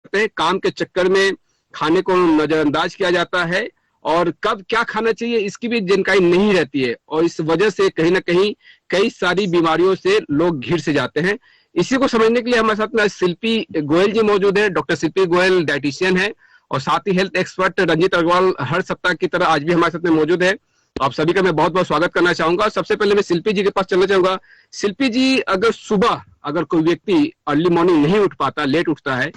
करते हैं, काम के चक्कर में खाने को नजरअंदाज किया जाता है और कब क्या खाना चाहिए इसकी भी जानकारी नहीं रहती है, और इस वजह से कहीं ना कहीं कई सारी बीमारियों से लोग घिर से जाते हैं। इसी को समझने के लिए हमारे साथ में शिल्पी गोयल जी मौजूद है। डॉक्टर शिल्पी गोयल डाइटिशियन है और साथ ही हेल्थ एक्सपर्ट रंजीत अग्रवाल हर सप्ताह की तरह आज भी हमारे साथ में मौजूद है। आप सभी का मैं बहुत बहुत स्वागत करना चाहूंगा। सबसे पहले मैं शिल्पी जी के पास चलना चाहूंगा। शिल्पी जी, अगर सुबह अगर कोई व्यक्ति अर्ली मॉर्निंग नहीं उठ पाता, लेट उठता है,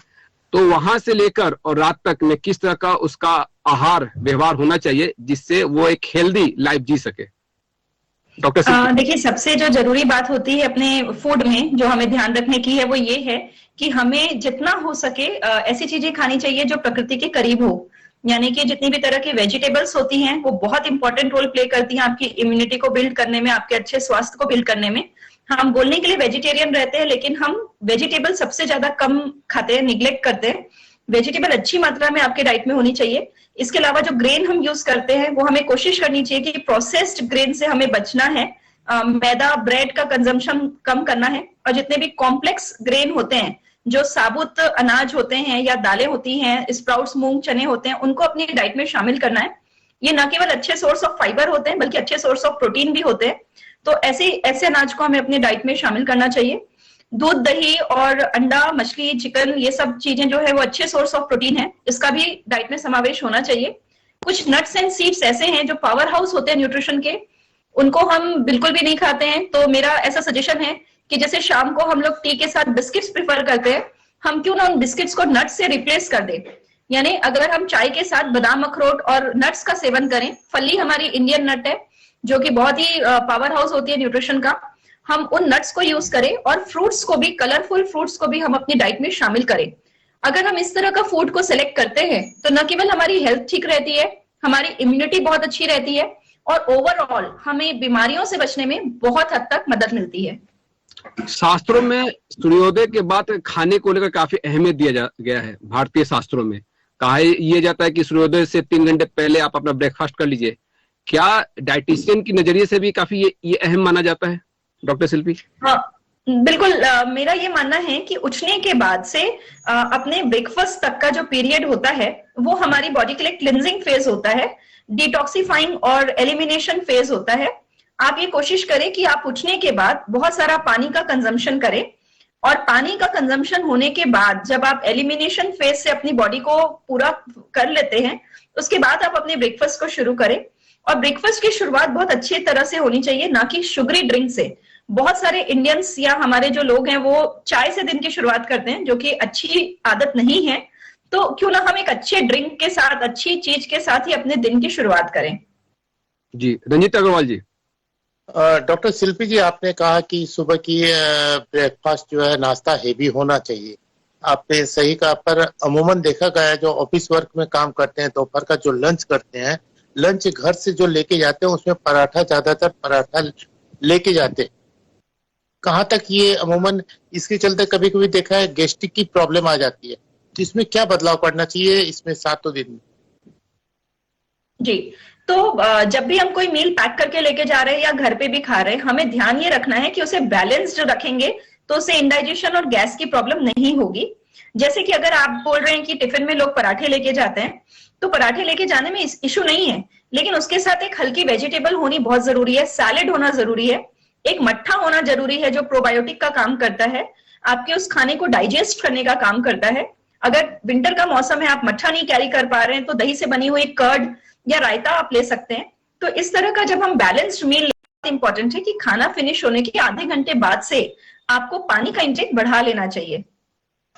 तो वहां से लेकर और रात तक में किस तरह का उसका आहार व्यवहार होना चाहिए जिससे वो एक हेल्दी लाइफ जी सके? डॉक्टर शिल्पी। देखिए, सबसे जो जरूरी बात होती है अपने फूड में जो हमें ध्यान रखने की है वो ये है कि हमें जितना हो सके ऐसी चीजें खानी चाहिए जो प्रकृति के करीब हो। यानी कि जितनी भी तरह की वेजिटेबल्स होती हैं वो बहुत इंपॉर्टेंट रोल प्ले करती हैं आपकी इम्यूनिटी को बिल्ड करने में, आपके अच्छे स्वास्थ्य को बिल्ड करने में। हम बोलने के लिए वेजिटेरियन रहते हैं लेकिन हम वेजिटेबल सबसे ज्यादा कम खाते हैं, निग्लेक्ट करते हैं। वेजिटेबल अच्छी मात्रा में आपके डाइट में होनी चाहिए। इसके अलावा जो ग्रेन हम यूज करते हैं वो हमें कोशिश करनी चाहिए कि प्रोसेस्ड ग्रेन से हमें बचना है। मैदा, ब्रेड का कंजम्पशन कम करना है, और जितने भी कॉम्प्लेक्स ग्रेन होते हैं, जो साबुत अनाज होते हैं या दालें होती हैं, स्प्राउट्स, मूंग, चने होते हैं, उनको अपनी डाइट में शामिल करना है। ये न केवल अच्छे सोर्स ऑफ फाइबर होते हैं बल्कि अच्छे सोर्स ऑफ प्रोटीन भी होते हैं। तो ऐसे अनाज को हमें अपनी डाइट में शामिल करना चाहिए। दूध, दही और अंडा, मछली, चिकन, ये सब चीजें जो है वो अच्छे सोर्स ऑफ प्रोटीन है, इसका भी डाइट में समावेश होना चाहिए। कुछ नट्स एंड सीड्स ऐसे हैं जो पावर हाउस होते हैं न्यूट्रिशन के, उनको हम बिल्कुल भी नहीं खाते हैं। तो मेरा ऐसा सजेशन है कि जैसे शाम को हम लोग टी के साथ बिस्किट्स प्रिफर करते हैं, हम क्यों ना उन बिस्किट्स को नट्स से रिप्लेस कर दें। यानी अगर हम चाय के साथ बादाम, अखरोट और नट्स का सेवन करें, फली हमारी इंडियन नट है जो कि बहुत ही पावर हाउस होती है न्यूट्रिशन का, हम उन नट्स को यूज करें और फ्रूट्स को भी, कलरफुल फ्रूट्स को भी हम अपनी डाइट में शामिल करें। अगर हम इस तरह का फूड को सिलेक्ट करते हैं तो न केवल हमारी हेल्थ ठीक रहती है, हमारी इम्यूनिटी बहुत अच्छी रहती है और ओवरऑल हमें बीमारियों से बचने में बहुत हद तक मदद मिलती है। शास्त्रों में सूर्योदय के बाद खाने को लेकर काफी अहमियत दिया गया है। भारतीय शास्त्रों में कहा यह जाता है कि सूर्योदय से 3 घंटे पहले आप अपना ब्रेकफास्ट कर लीजिए। क्या डाइटिशियन की नजरिए से भी काफी ये अहम माना जाता है, डॉक्टर शिल्पी? हाँ, बिल्कुल। मेरा ये मानना है कि उठने के बाद से अपने ब्रेकफास्ट तक का जो पीरियड होता है वो हमारी बॉडी के लिए क्लिनजिंग फेज होता है, डिटॉक्सिफाइंग और एलिमिनेशन फेज होता है। आप ये कोशिश करें कि आप उठने के बाद बहुत सारा पानी का कंजम्पशन करें, और पानी का कंजम्पशन होने के बाद जब आप एलिमिनेशन फेज से अपनी बॉडी को पूरा कर लेते हैं, उसके बाद आप अपने ब्रेकफास्ट को शुरू करें। और ब्रेकफास्ट की शुरुआत बहुत अच्छी तरह से होनी चाहिए, ना कि शुगरी ड्रिंक से। बहुत सारे इंडियंस या हमारे जो लोग हैं वो चाय से दिन की शुरुआत करते हैं, जो कि अच्छी आदत नहीं है। तो क्यों ना हम एक अच्छे ड्रिंक के साथ, अच्छी चीज के साथ ही अपने दिन की शुरुआत करें। जी, रंजीत अग्रवाल जी। डॉक्टर शिल्पी जी, आपने कहा कि सुबह की ब्रेकफास्ट जो है, नाश्ता हेवी होना चाहिए। आपने सही कहा, पर अमूमन देखा गया है जो ऑफिस वर्क में काम करते हैं, दोपहर का जो लंच करते हैं, लंच घर से जो लेके जाते हैं उसमें पराठा, ज्यादातर पराठा लेके जाते हैं। कहाँ तक ये अमूमन, इसके चलते कभी कभी देखा है गैस्ट्रिक की प्रॉब्लम आ जाती है, तो इसमें क्या बदलाव करना चाहिए इसमें 7 दिन में? जी, तो जब भी हम कोई मील पैक करके लेके जा रहे हैं या घर पे भी खा रहे हैं, हमें ध्यान ये रखना है कि उसे बैलेंस्ड रखेंगे तो उसे इंडाइजेशन और गैस की प्रॉब्लम नहीं होगी। जैसे कि अगर आप बोल रहे हैं कि टिफिन में लोग पराठे लेके जाते हैं, तो पराठे लेके जाने में इशू नहीं है, लेकिन उसके साथ एक हल्की वेजिटेबल होनी बहुत जरूरी है, सैलेड होना जरूरी है, एक मट्ठा होना जरूरी है जो प्रोबायोटिक का काम करता है, आपके उस खाने को डाइजेस्ट करने का काम करता है। अगर विंटर का मौसम है, आप मट्ठा नहीं कैरी कर पा रहे हैं, तो दही से बनी हुई कर्ड या रायता आप ले सकते हैं। तो इस तरह का जब हम बैलेंस्ड मील, इंपॉर्टेंट है कि खाना फिनिश होने के आधे घंटे बाद से आपको पानी का इंटेक बढ़ा लेना चाहिए।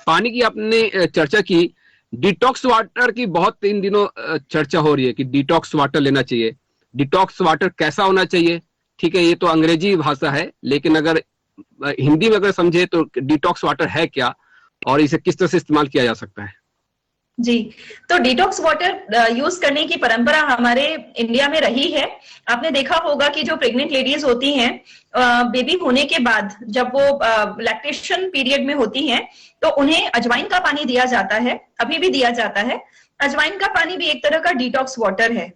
पानी की आपने चर्चा की, डिटॉक्स वाटर की बहुत इन दिनों चर्चा हो रही है कि डिटॉक्स वाटर लेना चाहिए। डिटॉक्स वाटर कैसा होना चाहिए? ठीक है, ये तो अंग्रेजी भाषा है, लेकिन अगर हिंदी में अगर समझे तो डिटॉक्स वाटर है क्या और इसे किस तरह से इस्तेमाल किया जा सकता है? जी, तो डिटॉक्स वाटर यूज करने की परंपरा हमारे इंडिया में रही है। आपने देखा होगा कि जो प्रेग्नेंट लेडीज होती हैं, बेबी होने के बाद जब वो लैक्टेशन पीरियड में होती हैं, तो उन्हें अजवाइन का पानी दिया जाता है, अभी भी दिया जाता है। अजवाइन का पानी भी एक तरह का डिटॉक्स वाटर है।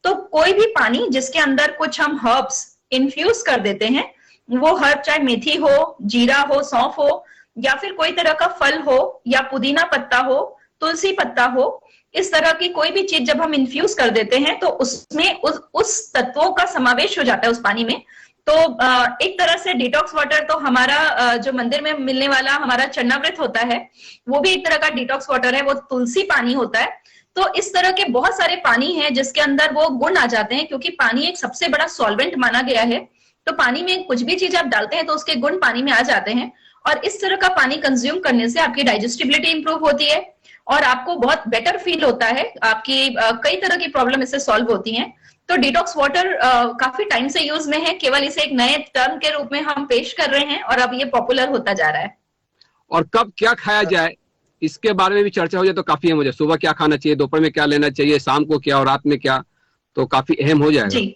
तो कोई भी पानी जिसके अंदर कुछ हम हर्ब्स इन्फ्यूज कर देते हैं, वो हर्ब चाहे मेथी हो, जीरा हो, सौंफ हो, या फिर कोई तरह का फल हो या पुदीना पत्ता हो, तुलसी पत्ता हो, इस तरह की कोई भी चीज जब हम इन्फ्यूज कर देते हैं तो उसमें उस तत्वों का समावेश हो जाता है उस पानी में। तो एक तरह से डिटॉक्स वाटर तो हमारा जो मंदिर में मिलने वाला हमारा चरणामृत होता है, वो भी एक तरह का डिटॉक्स वाटर है, वो तुलसी पानी होता है। तो इस तरह के बहुत सारे पानी हैं जिसके अंदर वो गुण आ जाते हैं, क्योंकि पानी एक सबसे बड़ा सॉल्वेंट माना गया है। तो पानी में कुछ भी चीज आप डालते हैं तो उसके गुण पानी में आ जाते हैं, और इस तरह का पानी कंज्यूम करने से आपकी डाइजेस्टिबिलिटी इंप्रूव होती है और आपको बहुत बेटर फील होता है। आपकी कई तरह की प्रॉब्लम इससे सॉल्व होती हैं। तो डिटॉक्स वाटर काफी टाइम से यूज में है, केवल इसे एक नए टर्म के रूप में हम पेश कर रहे हैं और अब ये पॉपुलर होता जा रहा है। और कब क्या खाया जाए इसके बारे में भी चर्चा हो जाए तो काफी अहम हो जाए। सुबह क्या खाना चाहिए, दोपहर में क्या लेना चाहिए, शाम को क्या और रात में क्या, तो काफी अहम हो जाएगा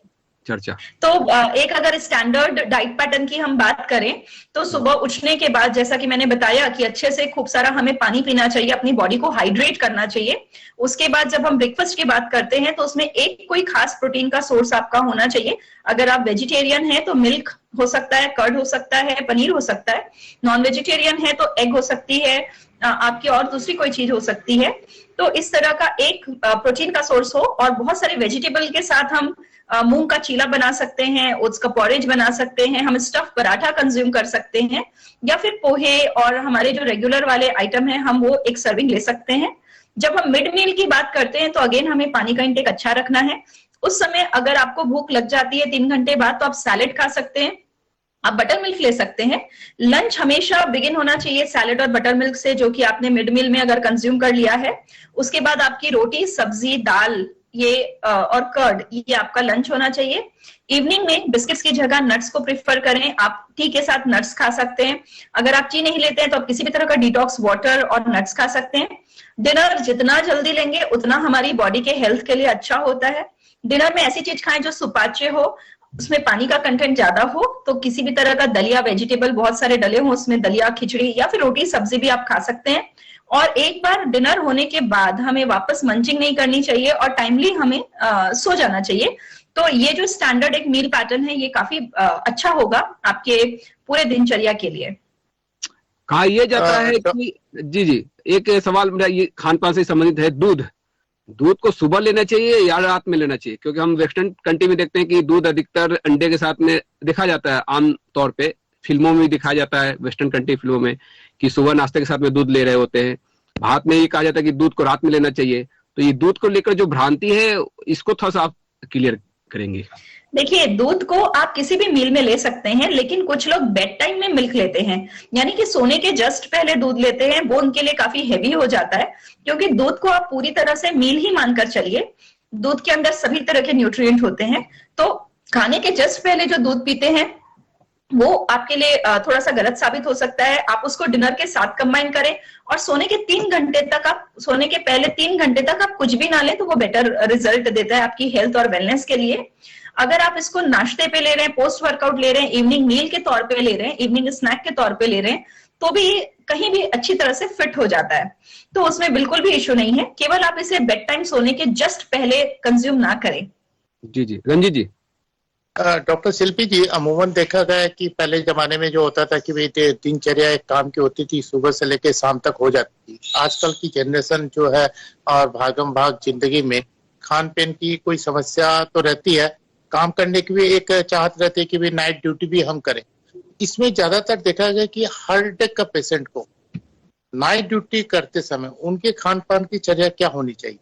चर्चा। तो एक अगर स्टैंडर्ड डाइट पैटर्न की हम बात करें तो सुबह उठने के बाद, जैसा कि मैंने बताया कि अच्छे से खूब सारा हमें पानी पीना चाहिए, अपनी बॉडी को हाइड्रेट करना चाहिए। उसके बाद जब हम ब्रेकफास्ट की बात करते हैं तो उसमें एक कोई खास प्रोटीन का सोर्स आपका होना चाहिए। अगर आप वेजिटेरियन हैं तो मिल्क हो सकता है, कर्ड हो सकता है, पनीर हो सकता है। नॉन वेजिटेरियन है तो एग हो सकती है, आपकी और दूसरी कोई चीज हो सकती है। तो इस तरह का एक प्रोटीन का सोर्स हो, और बहुत सारे वेजिटेबल के साथ हम मूंग का चीला बना सकते हैं, ओट्स का पॉरेज बना सकते हैं, हम स्टफ पराठा कंज्यूम कर सकते हैं, या फिर पोहे और हमारे जो रेगुलर वाले आइटम हैं हम वो एक सर्विंग ले सकते हैं। जब हम मिड मील की बात करते हैं तो अगेन हमें पानी का इंटेक अच्छा रखना है। उस समय अगर आपको भूख लग जाती है 3 घंटे बाद तो आप सैलेड खा सकते हैं, आप बटर मिल्क ले सकते हैं। लंच हमेशा बिगिन होना चाहिए सैलेड और बटर मिल्क से, जो कि आपने मिड मील में अगर कंज्यूम कर लिया है। उसके बाद आपकी रोटी, सब्जी, दाल ये और कर्ड, ये आपका लंच होना चाहिए। इवनिंग में बिस्किट्स की जगह नट्स को प्रिफर करें, आप टी के साथ नट्स खा सकते हैं। अगर आप टी नहीं लेते हैं तो आप किसी भी तरह का डिटॉक्स वाटर और नट्स खा सकते हैं। डिनर जितना जल्दी लेंगे उतना हमारी बॉडी के हेल्थ के लिए अच्छा होता है। डिनर में ऐसी चीज खाएं जो सुपाच्य हो, उसमें पानी का कंटेंट ज्यादा हो। तो किसी भी तरह का दलिया, वेजिटेबल बहुत सारे डले हो उसमें, दलिया, खिचड़ी या फिर रोटी सब्जी भी आप खा सकते हैं। और एक बार डिनर होने के बाद हमें वापस मंचिंग नहीं करनी चाहिए और टाइमली हमें सो जाना चाहिए। तो ये जो स्टैंडर्ड एक मील पैटर्न है ये काफी अच्छा होगा आपके पूरे दिनचर्या के लिए। कहा यह जाता है कि जी एक सवाल मेरा ये खान पान से संबंधित है। दूध को सुबह लेना चाहिए या रात में लेना चाहिए? क्योंकि हम वेस्टर्न कंट्री में देखते हैं कि दूध अधिकतर अंडे के साथ में देखा जाता है, आम तौर पे फिल्मों में भी दिखाया जाता है, वेस्टर्न कंट्री फिल्मों में, कि सुबह नाश्ते के साथ में दूध ले रहे होते हैं। भारत में ये कहा जाता है कि दूध को रात में लेना चाहिए। तो ये दूध को लेकर जो भ्रांति है इसको थोड़ा सा आप क्लियर करेंगे? देखिए, दूध को आप किसी भी मील में ले सकते हैं, लेकिन कुछ लोग बेड टाइम में मिल्क लेते हैं, यानी कि सोने के जस्ट पहले दूध लेते हैं। वो उनके लिए काफी हैवी हो जाता है, क्योंकि दूध को आप पूरी तरह से मील ही मानकर चलिए। दूध के अंदर सभी तरह के न्यूट्रिएंट होते हैं। तो खाने के जस्ट पहले जो दूध पीते हैं वो आपके लिए थोड़ा सा गलत साबित हो सकता है। आप उसको डिनर के साथ कंबाइन करें, और सोने के 3 घंटे तक आप, सोने के पहले 3 घंटे तक आप कुछ भी ना लें तो वो बेटर रिजल्ट देता है आपकी हेल्थ और वेलनेस के लिए। अगर आप इसको नाश्ते पे ले रहे हैं, पोस्ट वर्कआउट ले रहे हैं, इवनिंग मील के तौर पे ले रहे हैं, इवनिंग स्नैक के तौर पे ले रहे हैं, तो भी कहीं भी अच्छी तरह से फिट हो जाता है। तो उसमें बिल्कुल भी इश्यू नहीं है, केवल आप इसे बेड टाइम सोने के जस्ट पहले कंज्यूम ना करें। जी रंजीत जी। डॉक्टर शिल्पी जी, अमूमन देखा गया है कि पहले जमाने में जो होता था कि भाई दिनचर्या एक काम की होती थी, सुबह से लेकर शाम तक हो जाती थी। आजकल की जनरेशन जो है और भागम भाग जिंदगी में खान पीन की कोई समस्या तो रहती है, काम करने की भी एक चाहत रहती है कि भाई नाइट ड्यूटी भी हम करें। इसमें ज्यादातर देखा गया कि हार्ट अटैक का पेशेंट को नाइट ड्यूटी करते समय उनके खान पान की चर्या क्या होनी चाहिए?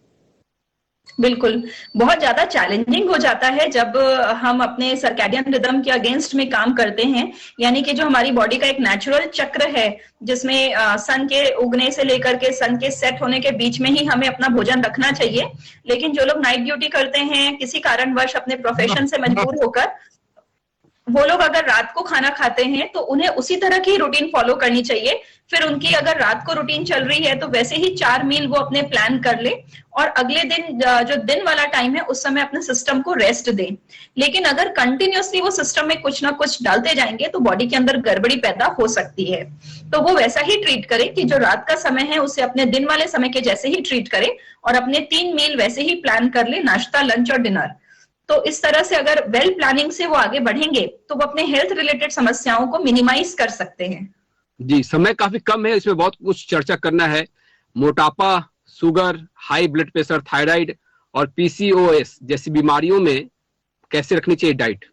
बिल्कुल, बहुत ज्यादा चैलेंजिंग हो जाता है जब हम अपने सर्कैडियन रिदम के अगेंस्ट में काम करते हैं। यानी कि जो हमारी बॉडी का एक नेचुरल चक्र है, जिसमें सन के उगने से लेकर के सन के सेट होने के बीच में ही हमें अपना भोजन रखना चाहिए। लेकिन जो लोग नाइट ड्यूटी करते हैं किसी कारणवश अपने प्रोफेशन से मजबूर होकर, वो लोग अगर रात को खाना खाते हैं तो उन्हें उसी तरह की रूटीन फॉलो करनी चाहिए। फिर उनकी अगर रात को रूटीन चल रही है तो वैसे ही 4 मील वो अपने प्लान कर ले, और अगले दिन जो दिन वाला टाइम है उस समय अपने सिस्टम को रेस्ट दें। लेकिन अगर कंटिन्यूअसली वो सिस्टम में कुछ ना कुछ डालते जाएंगे तो बॉडी के अंदर गड़बड़ी पैदा हो सकती है। तो वो वैसा ही ट्रीट करे कि जो रात का समय है उसे अपने दिन वाले समय के जैसे ही ट्रीट करे, और अपने 3 मील वैसे ही प्लान कर ले, नाश्ता, लंच और डिनर। तो इस तरह से अगर वेल प्लानिंग से वो आगे बढ़ेंगे तो वो अपने हेल्थ रिलेटेड समस्याओं को मिनिमाइज कर सकते हैं। जी, समय काफी कम है, इसमें बहुत कुछ चर्चा करना है। मोटापा sugar, high blood pressure, thyroid और पीसीओएस जैसी बीमारियों में कैसे रखनी चाहिए डाइट?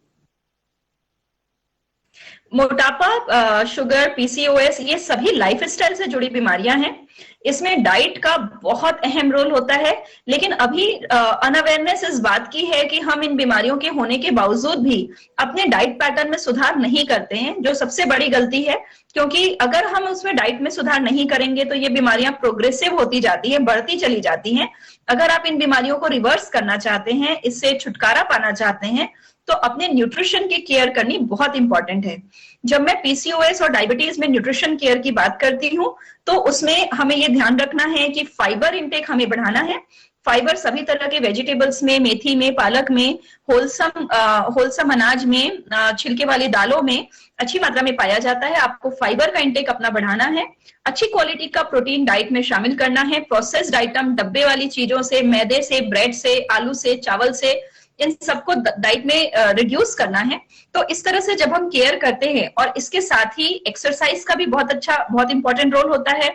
मोटापा, शुगर, पीसीओएस, ये सभी लाइफस्टाइल से जुड़ी बीमारियां हैं। इसमें डाइट का बहुत अहम रोल होता है, लेकिन अभी अनअवेयरनेस इस बात की है कि हम इन बीमारियों के होने के बावजूद भी अपने डाइट पैटर्न में सुधार नहीं करते हैं, जो सबसे बड़ी गलती है। क्योंकि अगर हम उसमें डाइट में सुधार नहीं करेंगे तो ये बीमारियां प्रोग्रेसिव होती जाती है, बढ़ती चली जाती हैं। अगर आप इन बीमारियों को रिवर्स करना चाहते हैं, इससे छुटकारा पाना चाहते हैं, तो अपने न्यूट्रिशन की केयर करनी बहुत इंपॉर्टेंट है। जब मैं पीसीओएस और डायबिटीज में न्यूट्रिशन केयर की बात करती हूँ, तो उसमें हमें ये ध्यान रखना है कि फाइबर इंटेक हमें बढ़ाना है। फाइबर सभी तरह के वेजिटेबल्स में, मेथी में, पालक में, होलसम अनाज में, छिलके वाली दालों में अच्छी मात्रा में पाया जाता है। आपको फाइबर का इंटेक अपना बढ़ाना है। अच्छी क्वालिटी का प्रोटीन डाइट में शामिल करना है। प्रोसेस्ड आइटम, डब्बे वाली चीजों से, मैदे से, ब्रेड से, आलू से, चावल से, इन सबको डाइट में रिड्यूस करना है। तो इस तरह से जब हम केयर करते हैं, और इसके साथ ही एक्सरसाइज का भी बहुत इंपॉर्टेंट रोल होता है,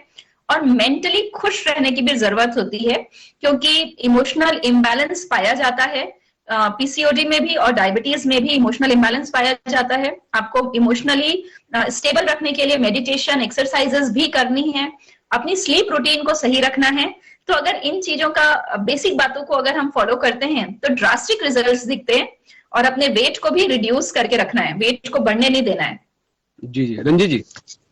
और मेंटली खुश रहने की भी जरूरत होती है, क्योंकि इमोशनल इम्बैलेंस पाया जाता है। पीसीओडी में भी और डायबिटीज में भी इमोशनल इम्बैलेंस पाया जाता है। आपको इमोशनली स्टेबल रखने के लिए मेडिटेशन, एक्सरसाइजेस भी करनी है। अपनी स्लीप रूटीन को सही रखना है। तो अगर इन चीजों का, बेसिक बातों को अगर हम फॉलो करते हैं तो ड्रास्टिक रिजल्ट्स दिखते हैं। और अपने वेट को भी रिड्यूस करके रखना है, वेट को बढ़ने नहीं देना है। जी जी, रंजीत जी।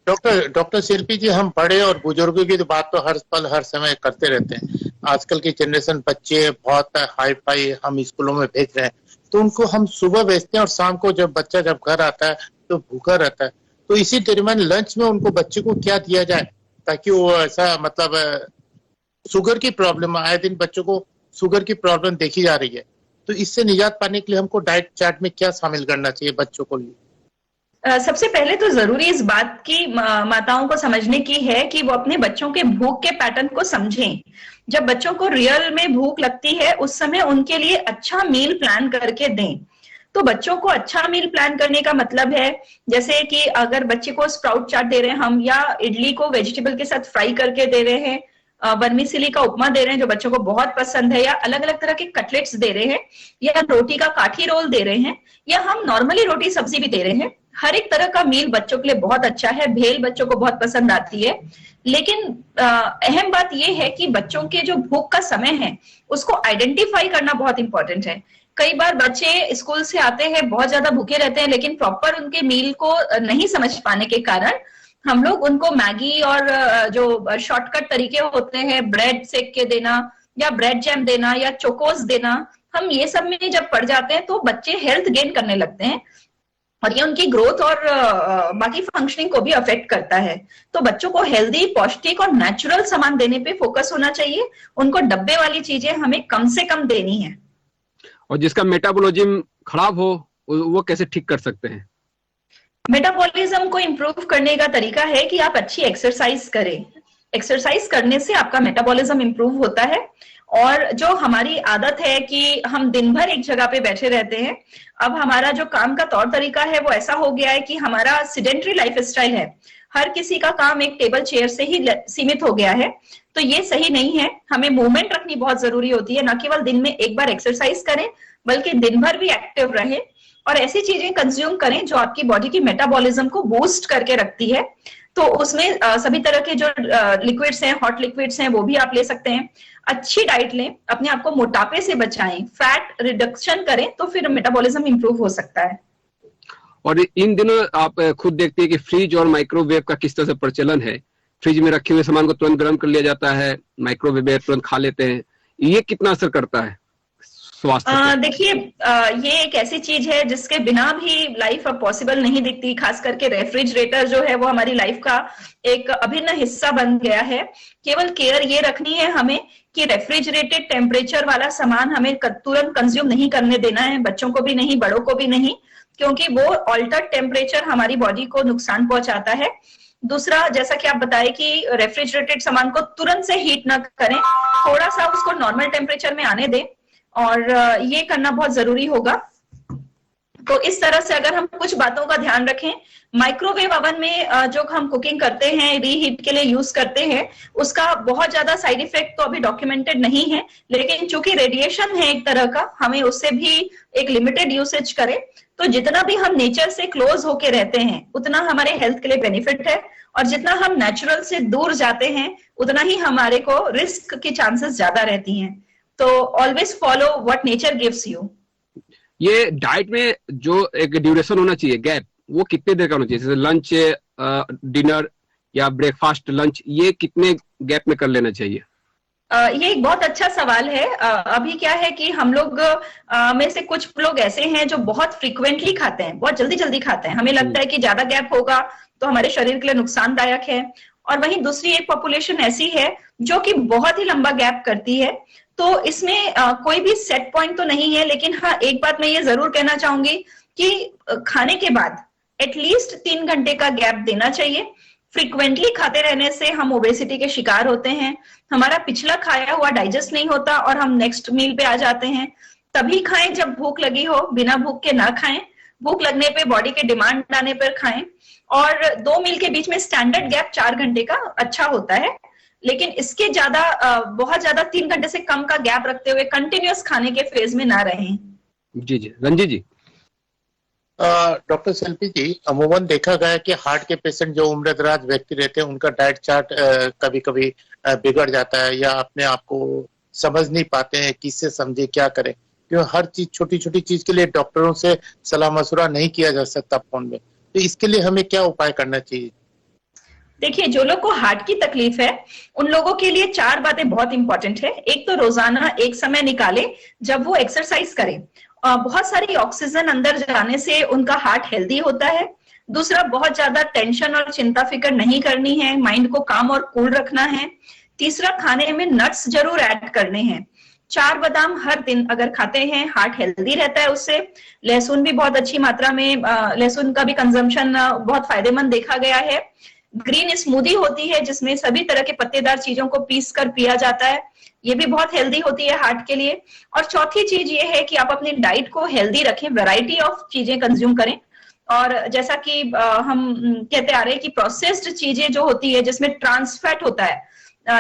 डॉक्टर शिल्पी जी, हम बड़े और बुजुर्गों की तो बात तो हर पल हर समय करते रहते हैं। आजकल की जनरेशन बच्चे बहुत हाई फाई हम स्कूलों में भेज रहे हैं, तो उनको हम सुबह भेजते हैं और शाम को जब बच्चा घर आता है तो भूखा रहता है। तो इसी दरमियान लंच में उनको बच्चे को क्या दिया जाए ताकि वो ऐसा, मतलब शुगर की प्रॉब्लम, आए दिन बच्चों को शुगर की प्रॉब्लम देखी जा रही है, तो इससे निजात पाने के लिए हमको डाइट चार्ट में क्या शामिल करना चाहिए बच्चों को लिए? सबसे पहले तो जरूरी इस बात की माताओं को समझने की है कि वो अपने बच्चों के भूख के पैटर्न को समझें। जब बच्चों को रियल में भूख लगती है, उस समय उनके लिए अच्छा मील प्लान करके दें। तो बच्चों को अच्छा मील प्लान करने का मतलब है, जैसे कि अगर बच्चे को स्प्राउट चाट दे रहे हैं हम, या इडली को वेजिटेबल के साथ फ्राई करके दे रहे हैं, वर्मीसिली का उपमा दे रहे हैं जो बच्चों को बहुत पसंद है, या अलग अलग तरह के कटलेट्स दे रहे हैं, या रोटी का काठी रोल दे रहे हैं, या हम नॉर्मली रोटी सब्जी भी दे रहे हैं। हर एक तरह का मील बच्चों के लिए बहुत अच्छा है। भेल बच्चों को बहुत पसंद आती है। लेकिन अहम बात यह है कि बच्चों के जो भूख का समय है उसको आइडेंटिफाई करना बहुत इंपॉर्टेंट है। कई बार बच्चे स्कूल से आते हैं, बहुत ज्यादा भूखे रहते हैं, लेकिन प्रॉपर उनके मील को नहीं समझ पाने के कारण हम लोग उनको मैगी और जो शॉर्टकट तरीके होते हैं, ब्रेड सेक के देना, या ब्रेड जैम देना, या चोकोस देना, हम ये सब में जब पड़ जाते हैं तो बच्चे हेल्थ गेन करने लगते हैं, और ये उनकी ग्रोथ और बाकी फंक्शनिंग को भी अफेक्ट करता है। तो बच्चों को हेल्दी, पौष्टिक और नेचुरल सामान देने पे फोकस होना चाहिए। उनको डब्बे वाली चीजें हमें कम से कम देनी है। और जिसका मेटाबॉलिज्म खराब हो वो कैसे ठीक कर सकते हैं? मेटाबॉलिज्म को इंप्रूव करने का तरीका है कि आप अच्छी एक्सरसाइज करें। एक्सरसाइज करने से आपका मेटाबॉलिज्म इंप्रूव होता है। और जो हमारी आदत है कि हम दिन भर एक जगह पे बैठे रहते हैं, अब हमारा जो काम का तौर तरीका है वो ऐसा हो गया है कि हमारा सिडेंट्री लाइफस्टाइल है। हर किसी का काम एक टेबल चेयर से ही सीमित हो गया है। तो ये सही नहीं है। हमें मूवमेंट रखनी बहुत जरूरी होती है। न केवल दिन में एक बार एक्सरसाइज करें, बल्कि दिन भर भी एक्टिव रहें, और ऐसी चीजें कंज्यूम करें जो आपकी बॉडी की मेटाबॉलिज्म को बूस्ट करके रखती है। तो उसमें सभी तरह के जो लिक्विड्स हैं, हॉट लिक्विड्स हैं, वो भी आप ले सकते हैं। अच्छी डाइट लें, अपने आप को मोटापे से बचाएं, फैट रिडक्शन करें, तो फिर मेटाबॉलिज्म इंप्रूव हो सकता है। और इन दिनों आप खुद देखते हैं कि फ्रिज और माइक्रोवेव का किस तरह से प्रचलन है। फ्रिज में रखे हुए सामान को तुरंत गर्म कर लिया जाता है, माइक्रोवेव में तुरंत खा लेते हैं। ये कितना असर करता है स्वास्थ्य? देखिए, ये एक ऐसी चीज है जिसके बिना भी लाइफ अब पॉसिबल नहीं दिखती। खास करके रेफ्रिजरेटर जो है वो हमारी लाइफ का एक अभिन्न हिस्सा बन गया है। केवल केयर ये रखनी है हमें कि रेफ्रिजरेटेड टेम्परेचर वाला सामान हमें तुरंत कंज्यूम नहीं करने देना है, बच्चों को भी नहीं, बड़ों को भी नहीं, क्योंकि वो ऑल्टर्ड टेम्परेचर हमारी बॉडी को नुकसान पहुंचाता है। दूसरा, जैसा कि आप बताएं कि रेफ्रिजरेटेड सामान को तुरंत से हीट न करें, थोड़ा सा उसको नॉर्मल टेम्परेचर में आने दें, और ये करना बहुत जरूरी होगा। तो इस तरह से अगर हम कुछ बातों का ध्यान रखें, माइक्रोवेव ओवन में जो हम कुकिंग करते हैं, रीहीट के लिए यूज करते हैं, उसका बहुत ज्यादा साइड इफेक्ट तो अभी डॉक्यूमेंटेड नहीं है, लेकिन चूंकि रेडिएशन है एक तरह का, हमें उससे भी एक लिमिटेड यूसेज करें तो जितना भी हम नेचर से क्लोज होके रहते हैं उतना हमारे हेल्थ के लिए बेनिफिट है, और जितना हम नेचुरल से दूर जाते हैं उतना ही हमारे को रिस्क की चांसेस ज्यादा रहती हैं। तो always follow what nature gives you. ये डाइट में जो एक ड्यूरेशन होना चाहिए, गैप, वो कितने देर का होना चाहिए? जैसे लंच, डिनर या ब्रेकफास्ट, लंच, ये कितने गैप में कर लेना चाहिए? ये एक बहुत अच्छा सवाल है। अभी क्या है कि हम लोग में से कुछ लोग ऐसे हैं जो बहुत फ्रीक्वेंटली खाते हैं, बहुत जल्दी जल्दी खाते हैं, हमें लगता है कि ज्यादा गैप होगा तो हमारे शरीर के लिए नुकसानदायक है। और वहीं दूसरी एक पॉपुलेशन ऐसी है जो कि बहुत ही लंबा गैप करती है। तो इसमें कोई भी सेट पॉइंट तो नहीं है, लेकिन हाँ एक बात मैं ये जरूर कहना चाहूंगी कि खाने के बाद एटलीस्ट 3 घंटे का गैप देना चाहिए। फ्रीक्वेंटली खाते रहने से हम ओबेसिटी के शिकार होते हैं, हमारा पिछला खाया हुआ डाइजेस्ट नहीं होता और हम नेक्स्ट मील पे आ जाते हैं। तभी खाएं जब भूख लगी हो, बिना भूख के ना खाएं, भूख लगने पे, बॉडी के डिमांड आने पर खाएं। और 2 मील के बीच में स्टैंडर्ड गैप 4 घंटे का अच्छा होता है, लेकिन इसके ज्यादा बहुत ज्यादा 3 घंटे से कम का गैप रखते हुए कंटिन्यूअस खाने के फेज में ना रहें। जी जी, रंजीत जी। डॉक्टर शिल्पी जी, अमूमन देखा गया है कि हार्ट के पेशेंट जो उम्रदराज व्यक्ति रहते हैं उनका डाइट चार्ट कभी कभी बिगड़ जाता है, या अपने आप को समझ नहीं पाते हैं, किससे समझे क्या करें, क्यों हर चीज, छोटी छोटी चीज के लिए डॉक्टरों से सलाह मशुरा नहीं किया जा सकता फोन में। तो इसके लिए हमें क्या उपाय करना चाहिए? देखिए, जो लोग को हार्ट की तकलीफ है उन लोगों के लिए 4 बातें बहुत इंपॉर्टेंट है। एक तो रोजाना एक समय निकाले जब वो एक्सरसाइज करें, बहुत सारी ऑक्सीजन अंदर जाने से उनका हार्ट हेल्दी होता है। दूसरा, बहुत ज्यादा टेंशन और चिंता फिक्र नहीं करनी है, माइंड को काम और कूल रखना है। तीसरा, खाने में नट्स जरूर ऐड करने हैं। 4 बादाम हर दिन अगर खाते हैं, हार्ट हेल्दी रहता है उससे। लहसुन भी बहुत अच्छी मात्रा में, लहसुन का भी कंजम्पशन बहुत फायदेमंद देखा गया है। ग्रीन स्मूदी होती है जिसमें सभी तरह के पत्तेदार चीजों को पीस कर पिया जाता है, ये भी बहुत हेल्दी होती है हार्ट के लिए। और चौथी चीज ये है कि आप अपनी डाइट को हेल्दी रखें, वैरायटी ऑफ चीजें कंज्यूम करें। और जैसा कि हम कहते आ रहे हैं कि प्रोसेस्ड चीजें जो होती है जिसमें ट्रांस फैट होता है,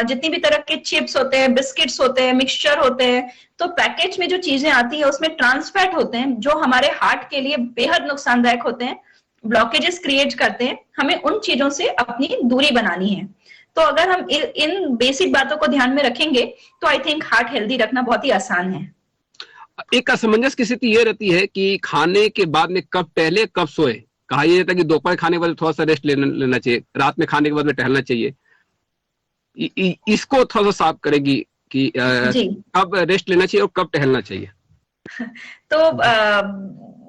जितनी भी तरह के चिप्स होते हैं, बिस्किट्स होते हैं, मिक्सचर होते हैं, तो पैकेज में जो चीजें आती है उसमें ट्रांस फैट होते हैं जो हमारे हार्ट के लिए बेहद नुकसानदायक होते हैं, ब्लॉकेजेस क्रिएट करते हैं। हमें उन चीजों से अपनी दूरी बनानी है। तो अगर हम इन बेसिक बातों को ध्यान में रखेंगे तो आई थिंक हार्ट हेल्दी रखना बहुत ही आसान है। एक असमंजस की स्थिति ये रहती है कि खाने के बाद में कब टहले कब सोए। कहा यह जाता है कि दोपहर खाने के बाद थोड़ा सा रेस्ट लेना चाहिए, रात में खाने के बाद में टहलना चाहिए। इसको थोड़ा सा साफ करेगी कि कब रेस्ट लेना चाहिए और कब टहलना चाहिए? तो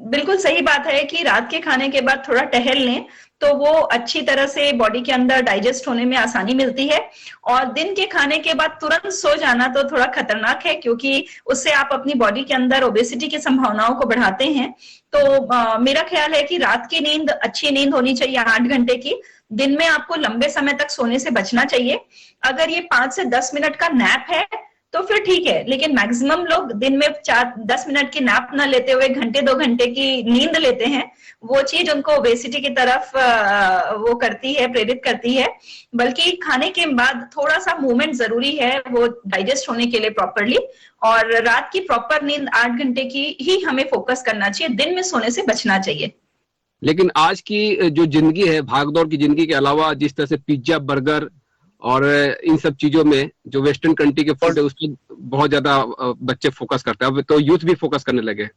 बिल्कुल सही बात है कि रात के खाने के बाद थोड़ा टहल लें तो वो अच्छी तरह से बॉडी के अंदर डाइजेस्ट होने में आसानी मिलती है। और दिन के खाने के बाद तुरंत सो जाना तो थोड़ा खतरनाक है, क्योंकि उससे आप अपनी बॉडी के अंदर ओबेसिटी की संभावनाओं को बढ़ाते हैं। तो मेरा ख्याल है कि रात की नींद, अच्छी नींद होनी चाहिए 8 घंटे की। दिन में आपको लंबे समय तक सोने से बचना चाहिए। अगर ये 5 से 10 मिनट का नैप है तो फिर ठीक है, लेकिन मैक्सिमम लोग दिन में 4-10 मिनट की नैप न लेते हुए घंटे 2 घंटे की नींद लेते हैं। वो चीज उनको ओबेसिटी की तरफ वो करती है, प्रेरित करती है। बल्कि खाने के बाद थोड़ा सा मूवमेंट जरूरी है वो डाइजेस्ट होने के लिए प्रॉपरली। और रात की प्रॉपर नींद 8 घंटे की ही हमें फोकस करना चाहिए, दिन में सोने से बचना चाहिए। लेकिन आज की जो जिंदगी है, भागदौड़ की जिंदगी के अलावा जिस तरह से पिज्जा, बर्गर और इन सब चीजों में जो वेस्टर्न कंट्री के फूड है उस पर बहुत ज्यादा बच्चे फोकस करते हैं। अब तो यूथ भी फोकस करने लगे।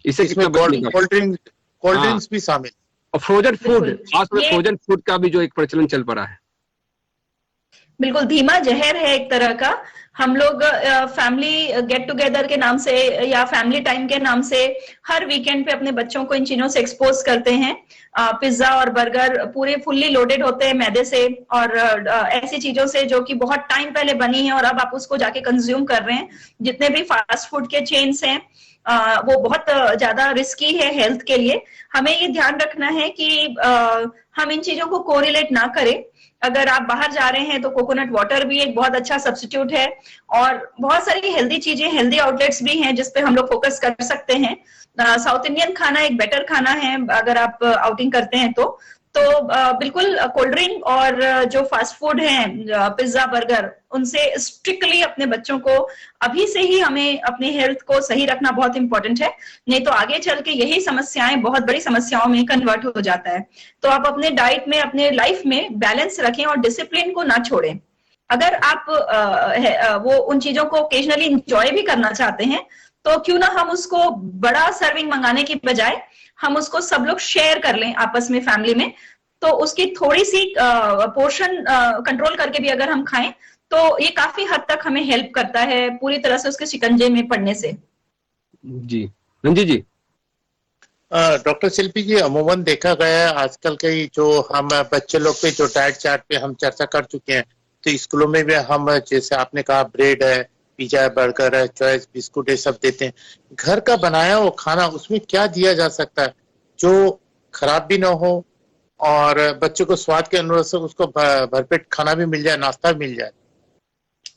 इसमें कोल्ड ड्रिंक्स भी शामिल, और फ्रोजन फूड, खासकर फ्रोजन फूड का भी जो एक प्रचलन चल पड़ा है, बिल्कुल धीमा जहर है एक तरह का। हम लोग फैमिली गेट टुगेदर के नाम से या फैमिली टाइम के नाम से हर वीकेंड पे अपने बच्चों को इन चीजों से एक्सपोज करते हैं। पिज्जा और बर्गर पूरे फुल्ली लोडेड होते हैं मैदे से और ऐसी चीजों से जो कि बहुत टाइम पहले बनी है और अब आप उसको जाके कंज्यूम कर रहे हैं। जितने भी फास्ट फूड के चेन्स हैं वो बहुत ज्यादा रिस्की है हेल्थ के लिए। हमें ये ध्यान रखना है कि हम इन चीजों को कोरिलेट ना करें। अगर आप बाहर जा रहे हैं तो कोकोनट वाटर भी एक बहुत अच्छा सब्स्टिट्यूट है, और बहुत सारी हेल्दी चीजें, हेल्दी आउटलेट्स भी हैं जिस पे हम लोग फोकस कर सकते हैं। साउथ इंडियन खाना एक बेटर खाना है अगर आप आउटिंग करते हैं तो बिल्कुल कोल्ड ड्रिंक और जो फास्ट फूड है, पिज्जा बर्गर, उनसे स्ट्रिक्टली अपने बच्चों को अभी से ही हमें अपनी हेल्थ को सही रखना बहुत इंपॉर्टेंट है, नहीं तो आगे चल के यही समस्याएं बहुत बड़ी समस्याओं में कन्वर्ट हो जाता है। तो आप अपने डाइट में, अपने लाइफ में बैलेंस रखें और डिसिप्लिन को ना छोड़ें। अगर आप वो उन चीजों को ओकेजनली इंजॉय भी करना चाहते हैं तो क्यों ना हम उसको बड़ा सर्विंग मंगाने की बजाय हम उसको सब लोग शेयर कर लें आपस में, फैमिली में, तो उसकी थोड़ी सी पोर्शन कंट्रोल करके भी अगर हम खाएं तो ये काफी हद तक हमें हेल्प करता है पूरी तरह से उसके शिकंजे में पड़ने से। जी रंजीत जी। डॉक्टर शिल्पी जी, अमूमन देखा गया है आजकल के जो हम बच्चे लोग पे जो डाइट चार्ट पे हम चर्चा कर चुके हैं, तो स्कूलों में भी हम, जैसे आपने कहा, ब्रेड है, पिज्जा है, बर्गर है, चॉइस बिस्कुट, ये सब देते हैं। घर का बनाया वो खाना, उसमें क्या दिया जा सकता है जो खराब भी ना हो और बच्चों को स्वाद के अनुसार से उसको भरपेट खाना भी मिल जाए, नाश्ता भी मिल जाए?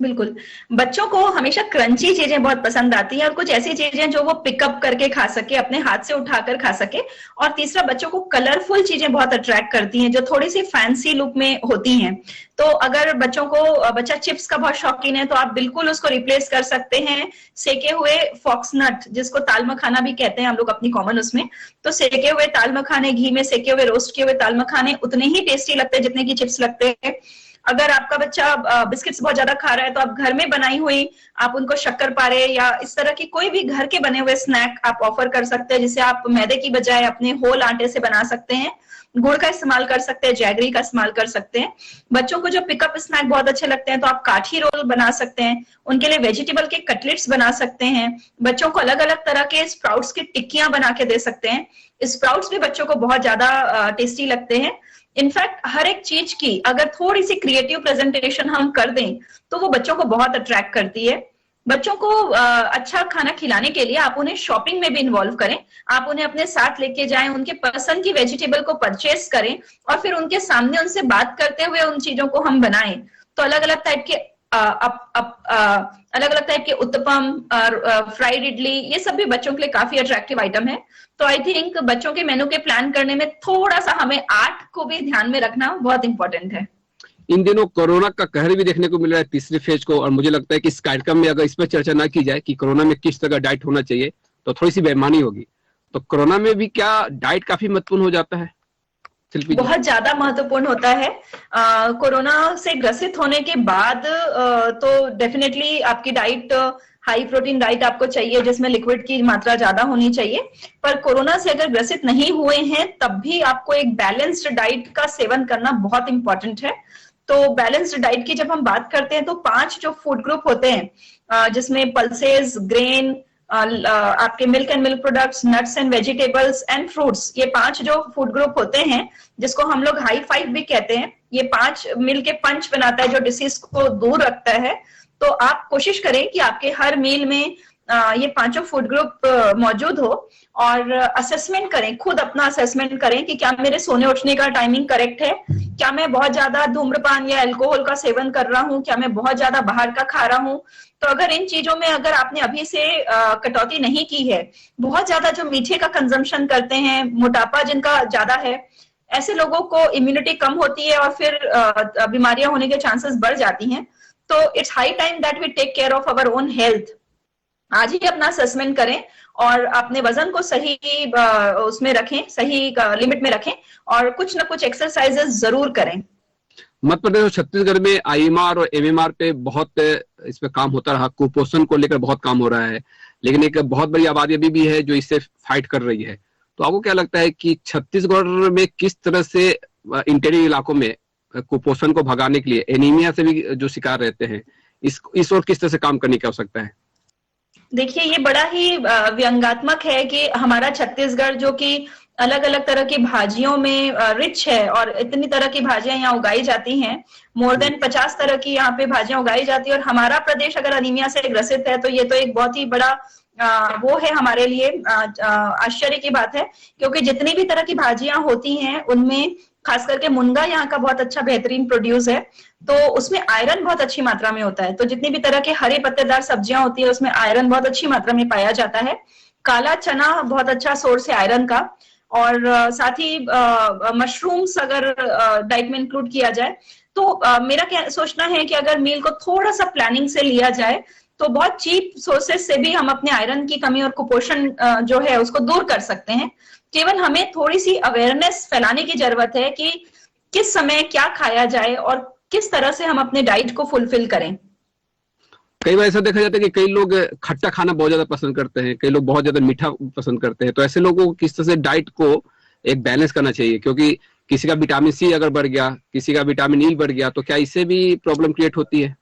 बिल्कुल, बच्चों को हमेशा क्रंची चीजें बहुत पसंद आती हैं और कुछ ऐसी चीजें जो वो पिकअप करके खा सके, अपने हाथ से उठाकर खा सके। और तीसरा, बच्चों को कलरफुल चीजें बहुत अट्रैक्ट करती हैं जो थोड़ी सी फैंसी लुक में होती हैं। तो अगर बच्चा चिप्स का बहुत शौकीन है तो आप बिल्कुल उसको रिप्लेस कर सकते हैं सेके हुए फॉक्सनट, जिसको ताल मखाना भी कहते हैं हम लोग अपनी कॉमन उसमें। तो सेके हुए ताल मखाने, घी में सेके हुए, रोस्ट किए हुए ताल मखाने उतने ही टेस्टी लगते हैं जितने की चिप्स लगते हैं। अगर आपका बच्चा बिस्किट्स बहुत ज्यादा खा रहा है तो आप घर में बनाई हुई, आप उनको शक्करपारे या इस तरह की कोई भी घर के बने हुए स्नैक आप ऑफर कर सकते हैं, जिसे आप मैदे की बजाय अपने होल आटे से बना सकते हैं। गुड़ का इस्तेमाल कर सकते हैं, जैगरी का इस्तेमाल कर सकते हैं। बच्चों को जो पिकअप स्नैक बहुत अच्छे लगते हैं तो आप काठी रोल बना सकते हैं, उनके लिए वेजिटेबल के कटलेट्स बना सकते हैं। बच्चों को अलग अलग तरह के स्प्राउट्स की टिक्कियां बना के दे सकते हैं। स्प्राउट्स भी बच्चों को बहुत ज्यादा टेस्टी लगते हैं। इनफैक्ट हर एक चीज की अगर थोड़ी सी क्रिएटिव प्रेजेंटेशन हम कर दें तो वो बच्चों को बहुत अट्रैक्ट करती है। बच्चों को अच्छा खाना खिलाने के लिए आप उन्हें शॉपिंग में भी इन्वॉल्व करें, आप उन्हें अपने साथ लेके जाएं, उनके पसंद की वेजिटेबल को परचेस करें और फिर उनके सामने उनसे बात करते हुए उन चीजों को हम बनाएं। तो अलग अलग टाइप के अलग अलग टाइप के उत्तपम, फ्राइड इडली, ये सब भी बच्चों के लिए काफी अट्रैक्टिव आइटम है। तो आई थिंक बच्चों के मेनू के प्लान करने में थोड़ा सा हमें आर्ट को भी ध्यान में रखना बहुत इंपॉर्टेंट है। इन दिनों कोरोना का कहर भी देखने को मिल रहा है तीसरी फेज को, और मुझे लगता है कि इस कार्यक्रम में अगर इस पर चर्चा ना की जाए कि कोरोना में किस तरह डाइट होना चाहिए तो थोड़ी सी बेईमानी होगी। तो कोरोना में भी क्या डाइट काफी महत्वपूर्ण हो जाता है? बहुत ज्यादा महत्वपूर्ण होता है। कोरोना से ग्रसित होने के बाद तो डेफिनेटली आपकी डाइट हाई प्रोटीन डाइट आपको चाहिए जिसमें लिक्विड की मात्रा ज्यादा होनी चाहिए। पर कोरोना से अगर ग्रसित नहीं हुए हैं तब भी आपको एक बैलेंस्ड डाइट का सेवन करना बहुत इंपॉर्टेंट है। तो बैलेंस्ड डाइट की जब हम बात करते हैं तो 5 जो फूड ग्रुप होते हैं जिसमें पल्सेस, ग्रेन, आपके milk and milk products, nuts and vegetables and fruits, ये 5 जो फूड ग्रुप होते हैं जिसको हम लोग हाई 5 भी कहते हैं, ये 5 मिलके पंच बनाता है जो डिसीज को दूर रखता है। तो आप कोशिश करें कि आपके हर मील में ये 5 फूड ग्रुप मौजूद हो और असेसमेंट करें, खुद अपना असेसमेंट करें कि क्या मेरे सोने उठने का टाइमिंग करेक्ट है, क्या मैं बहुत ज्यादा धूम्रपान या अल्कोहल का सेवन कर रहा हूँ, क्या मैं बहुत ज्यादा बाहर का खा रहा हूँ। तो अगर इन चीजों में अगर आपने अभी से कटौती नहीं की है, बहुत ज्यादा जो मीठे का कंजम्पशन करते हैं, मोटापा जिनका ज्यादा है, ऐसे लोगों को इम्यूनिटी कम होती है और फिर बीमारियां होने के चांसेस बढ़ जाती हैं। तो it's high time that we take care of our own health. आज ही अपना असेसमेंट करें और अपने वजन को सही उसमें रखें, सही लिमिट में रखें और कुछ ना कुछ एक्सरसाइजेस जरूर करें। मध्य प्रदेश और छत्तीसगढ़ में IMR और MMR पे बहुत इस पे काम होता रहा, कुपोषण को लेकर बहुत काम हो रहा है, लेकिन एक बहुत बड़ी आबादी अभी भी है जो इससे फाइट कर रही है। तो आपको क्या लगता है कि छत्तीसगढ़ में किस तरह से इंटीरियर इलाकों में कुपोषण को भगाने के लिए, एनीमिया से भी जो शिकार रहते हैं, इस ओर किस तरह से काम करने की आवश्यकता है? देखिए, ये बड़ा ही व्यंगात्मक है कि हमारा छत्तीसगढ़ जो कि अलग अलग तरह की भाजियों में रिच है, और इतनी तरह की भाजियां यहाँ उगाई जाती हैं, मोर देन 50 तरह की यहाँ पे भाजियां उगाई जाती है। और हमारा प्रदेश अगर अनीमिया से ग्रसित है तो ये तो एक बहुत ही बड़ा वो है हमारे लिए आश्चर्य की बात है, क्योंकि जितनी भी तरह की भाजियां होती हैं उनमें खास करके मुनगा यहाँ का बहुत अच्छा बेहतरीन प्रोड्यूस है, तो उसमें आयरन बहुत अच्छी मात्रा में होता है। तो जितनी भी तरह के हरे पत्तेदार सब्जियां होती है उसमें आयरन बहुत अच्छी मात्रा में पाया जाता है। काला चना बहुत अच्छा सोर्स है आयरन का, और साथ ही मशरूम्स अगर डाइट में इंक्लूड किया जाए तो मेरा क्या सोचना है कि अगर मील को थोड़ा सा प्लानिंग से लिया जाए तो बहुत चीप सोर्सेस से भी हम अपने आयरन की कमी और कुपोषण जो है उसको दूर कर सकते हैं। केवल हमें थोड़ी सी अवेयरनेस फैलाने की जरूरत है कि किस समय क्या खाया जाए और किस तरह से हम अपने डाइट को फुलफिल करें। कई बार ऐसा देखा जाता है कि कई लोग खट्टा खाना बहुत ज्यादा पसंद करते हैं, कई लोग बहुत ज्यादा मीठा पसंद करते हैं, तो ऐसे लोगों को किस तरह से डाइट को एक बैलेंस करना चाहिए? क्योंकि किसी का विटामिन सी अगर बढ़ गया, किसी का विटामिन ई बढ़ गया, तो क्या इससे भी प्रॉब्लम क्रिएट होती है?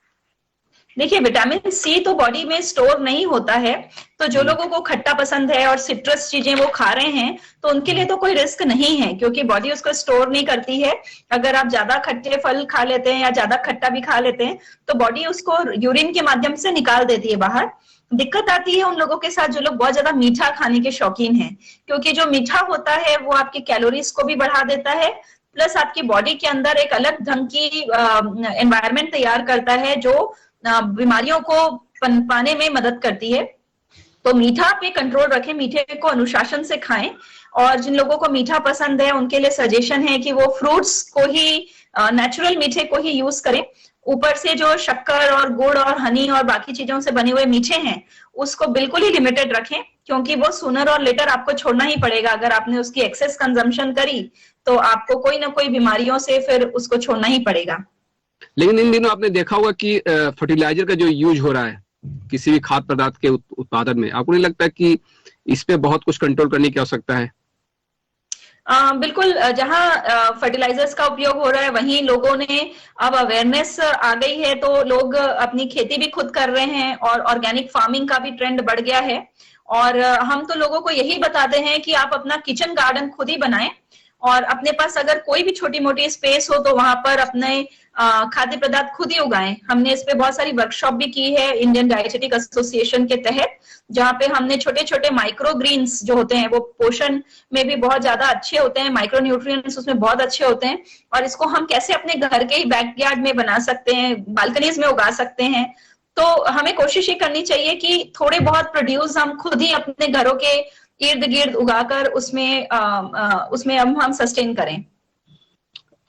देखिए, विटामिन सी तो बॉडी में स्टोर नहीं होता है, तो जो लोगों को खट्टा पसंद है और सिट्रस चीजें वो खा रहे हैं तो उनके लिए तो कोई रिस्क नहीं है, क्योंकि बॉडी उसको स्टोर नहीं करती है। अगर आप ज्यादा खट्टे फल खा लेते हैं या ज्यादा खट्टा भी खा लेते हैं तो बॉडी उसको यूरिन के माध्यम से निकाल देती है बाहर। दिक्कत आती है उन लोगों के साथ जो लोग बहुत ज्यादा मीठा खाने के शौकीन हैं, क्योंकि जो मीठा होता है वो आपकी कैलोरीज को भी बढ़ा देता है, प्लस आपकी बॉडी के अंदर एक अलग ढंग की एनवायरनमेंट तैयार करता है जो बीमारियों को पनपाने में मदद करती है। तो मीठा पे कंट्रोल रखें, मीठे को अनुशासन से खाएं, और जिन लोगों को मीठा पसंद है उनके लिए सजेशन है कि वो फ्रूट्स को ही, नेचुरल मीठे को ही यूज करें। ऊपर से जो शक्कर और गुड़ और हनी और बाकी चीजों से बने हुए मीठे हैं उसको बिल्कुल ही लिमिटेड रखें, क्योंकि वो सूनर और लेटर आपको छोड़ना ही पड़ेगा। अगर आपने उसकी एक्सेस कंजम्पशन करी तो आपको कोई ना कोई बीमारियों से फिर उसको छोड़ना ही पड़ेगा। लेकिन इन दिनों आपने देखा होगा कि फर्टिलाइजर का जो यूज हो रहा है किसी भी खाद्य पदार्थ के उत्पादन में, आपको नहीं लगता कि इस पे बहुत कुछ कंट्रोल करने की आवश्यकता है? बिल्कुल, जहां फर्टिलाइजर्स का उपयोग हो रहा है वहीं लोगों ने अब अवेयरनेस आ गई है, तो लोग अपनी खेती भी खुद कर रहे हैं और ऑर्गेनिक फार्मिंग का भी ट्रेंड बढ़ गया है। और हम तो लोगों को यही बताते हैं कि आप अपना किचन गार्डन खुद ही बनाएं, और अपने पास अगर कोई भी छोटी मोटी स्पेस हो तो वहां पर अपने खाद्य पदार्थ खुद ही उगाएं। हमने इस पे बहुत सारी वर्कशॉप भी की है इंडियन डायटेटिक एसोसिएशन के तहत, जहाँ पे हमने छोटे छोटे माइक्रो ग्रीन्स जो होते हैं वो पोषण में भी बहुत ज्यादा अच्छे होते हैं, माइक्रो न्यूट्रिएंट्स उसमें बहुत अच्छे होते हैं, और इसको हम कैसे अपने घर के ही बैकयार्ड में बना सकते हैं, बालकनीज में उगा सकते हैं। तो हमें कोशिश ये करनी चाहिए कि थोड़े बहुत प्रोड्यूस हम खुद ही अपने घरों के इर्द गिर्द उगाकर उसमें हम सस्टेन करें।